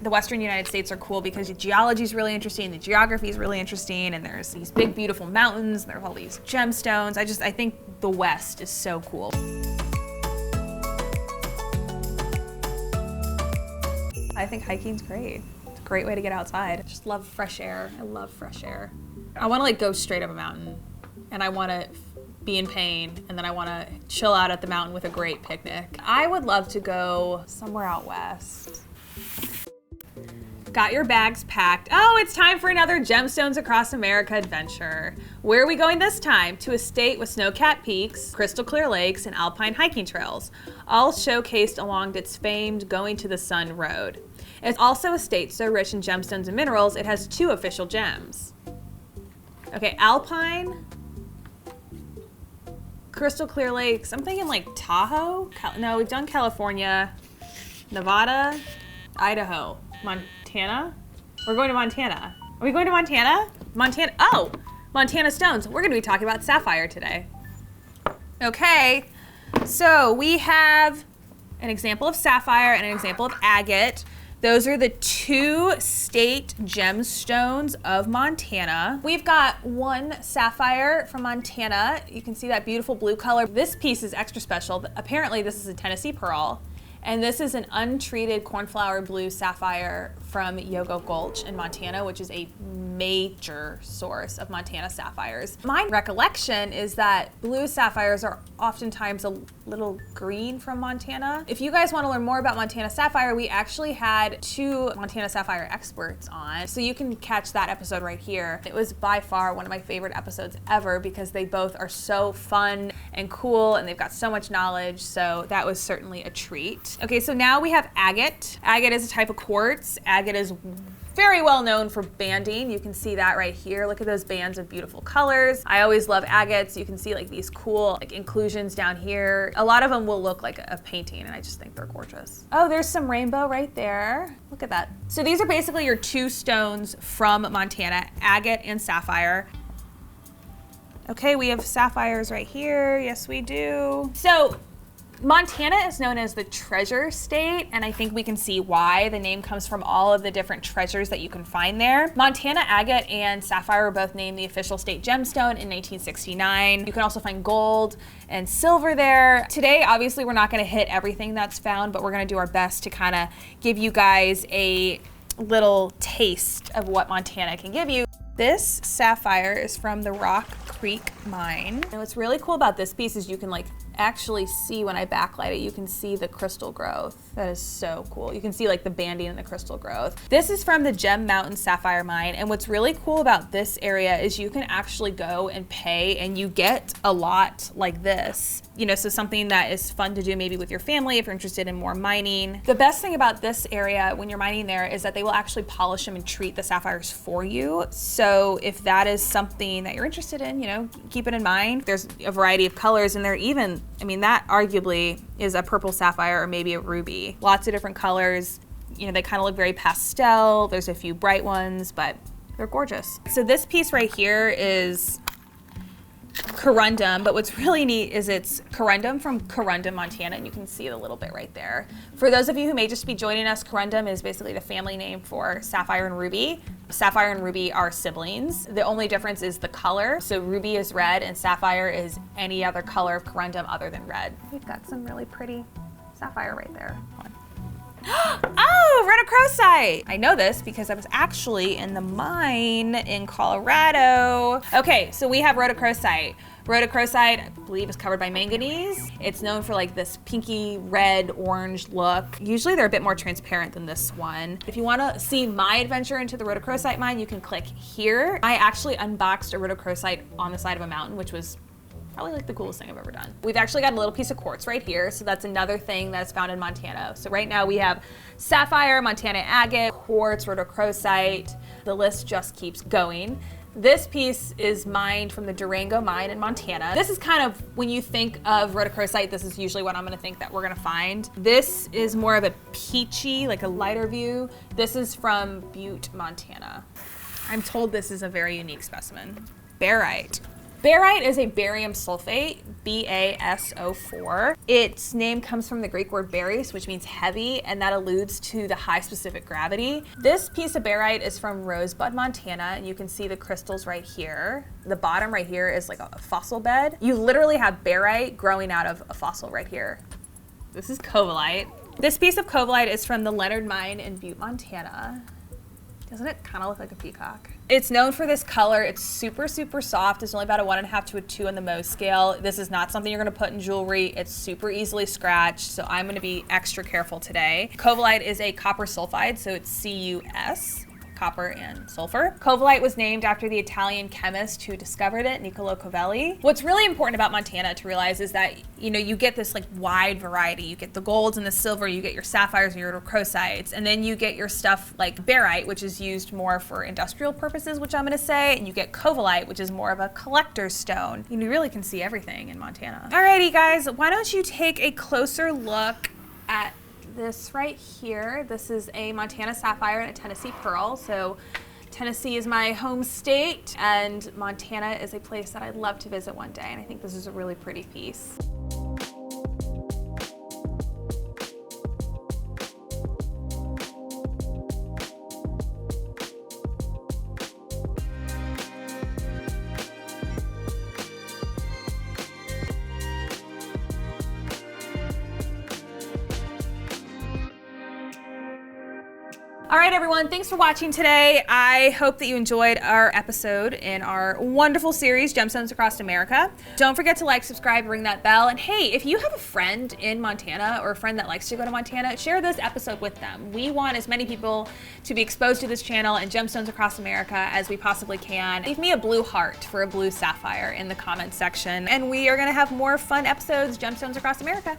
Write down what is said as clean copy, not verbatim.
the Western United States are cool because the geology is really interesting, the geography is really interesting, and there's these big, beautiful mountains, there's all these gemstones. I think the West is so cool. I think hiking's great. It's a great way to get outside. I just love fresh air. I love fresh air. I want to like go straight up a mountain, and I want to be in pain, and then I want to chill out at the mountain with a great picnic. I would love to go somewhere out west. Got your bags packed. Oh, it's time for another Gemstones Across America adventure. Where are we going this time? To a state with snow-capped peaks, crystal clear lakes, and alpine hiking trails, all showcased along its famed Going to the Sun road. It's also a state so rich in gemstones and minerals, it has 2 official gems. Okay, alpine, crystal clear lakes. I'm thinking like Tahoe? No, we've done California, Nevada, Idaho, Montana. We're going to Montana. Are we going to Montana? Oh, Montana stones. We're gonna be talking about sapphire today. Okay, so we have an example of sapphire and an example of agate. Those are the 2 state gemstones of Montana. We've got one sapphire from Montana. You can see that beautiful blue color. This piece is extra special. Apparently this is a Tennessee pearl. And this is an untreated cornflower blue sapphire from Yogo Gulch in Montana, which is a major source of Montana sapphires. My recollection is that blue sapphires are oftentimes a little green from Montana. If you guys want to learn more about Montana sapphire, we actually had 2 Montana sapphire experts on, so you can catch that episode right here. It was by far one of my favorite episodes ever because they both are so fun and cool and they've got so much knowledge, so that was certainly a treat. Okay, so now we have agate. Agate is a type of quartz. Agate is very well known for banding. You can see that right here. Look at those bands of beautiful colors. I always love agates. You can see like these cool like inclusions down here. A lot of them will look like a painting and I just think they're gorgeous. Oh, there's some rainbow right there. Look at that. So these are basically your 2 stones from Montana, agate and sapphire. Okay, we have sapphires right here. Yes, we do. So Montana is known as the treasure state, and I think we can see why. The name comes from all of the different treasures that you can find there. Montana agate and sapphire were both named the official state gemstone in 1969. You can also find gold and silver there. Today, obviously, we're not gonna hit everything that's found, but we're gonna do our best to kind of give you guys a little taste of what Montana can give you. This sapphire is from the Rock Creek mine. And what's really cool about this piece is you can like actually see when I backlight it, you can see the crystal growth. That is so cool. You can see like the banding and the crystal growth. This is from the Gem Mountain Sapphire Mine. And what's really cool about this area is you can actually go and pay and you get a lot like this. You know, so something that is fun to do maybe with your family if you're interested in more mining. The best thing about this area when you're mining there is that they will actually polish them and treat the sapphires for you. So if that is something that you're interested in, you know, keep it in mind. There's a variety of colors and they're even, I mean, that arguably is a purple sapphire or maybe a ruby. Lots of different colors. You know, they kind of look very pastel. There's a few bright ones, but they're gorgeous. So this piece right here is corundum, but what's really neat is it's corundum from Corundum, Montana, and you can see it a little bit right there. For those of you who may just be joining us, corundum is basically the family name for sapphire and ruby. Sapphire and ruby are siblings. The only difference is the color. So ruby is red and sapphire is any other color of corundum other than red. We've got some really pretty sapphire right there. Oh, rhodochrosite! I know this because I was actually in the mine in Colorado. Okay, so we have rhodochrosite. Rhodochrosite, I believe, is covered by manganese. It's known for like this pinky red orange look. Usually they're a bit more transparent than this one. If you wanna see my adventure into the rhodochrosite mine, you can click here. I actually unboxed a rhodochrosite on the side of a mountain, which was probably like the coolest thing I've ever done. We've actually got a little piece of quartz right here, so that's another thing that's found in Montana. So right now we have sapphire, Montana agate, quartz, rhodochrosite. The list just keeps going. This piece is mined from the Durango mine in Montana. This is kind of, when you think of rhodochrosite, this is usually what I'm gonna think that we're gonna find. This is more of a peachy, like a lighter view. This is from Butte, Montana. I'm told this is a very unique specimen. Barite. Barite is a barium sulfate, BaSO4. Its name comes from the Greek word baris, which means heavy, and that alludes to the high specific gravity. This piece of barite is from Rosebud, Montana, and you can see the crystals right here. The bottom right here is like a fossil bed. You literally have barite growing out of a fossil right here. This is covalite. This piece of covalite is from the Leonard Mine in Butte, Montana. Doesn't it kind of look like a peacock? It's known for this color. It's super, super soft. It's only about a 1.5 to a 2 on the Mohs scale. This is not something you're gonna put in jewelry. It's super easily scratched, so I'm gonna be extra careful today. Covalite is a copper sulfide, so it's CuS. Copper and sulfur. Covalite was named after the Italian chemist who discovered it, Niccolo Covelli. What's really important about Montana to realize is that, you know, you get this like wide variety. You get the golds and the silver, you get your sapphires and your rhodochrosites, and then you get your stuff like barite, which is used more for industrial purposes, which I'm gonna say, and you get covalite, which is more of a collector's stone. You really can see everything in Montana. Alrighty guys, why don't you take a closer look at this right here. This is a Montana sapphire and a Tennessee pearl. So Tennessee is my home state, and Montana is a place that I'd love to visit one day, and I think this is a really pretty piece. All right, everyone, thanks for watching today. I hope that you enjoyed our episode in our wonderful series, Gemstones Across America. Don't forget to like, subscribe, ring that bell. And hey, if you have a friend in Montana or a friend that likes to go to Montana, share this episode with them. We want as many people to be exposed to this channel and Gemstones Across America as we possibly can. Leave me a blue heart for a blue sapphire in the comments section. And we are gonna have more fun episodes, Gemstones Across America.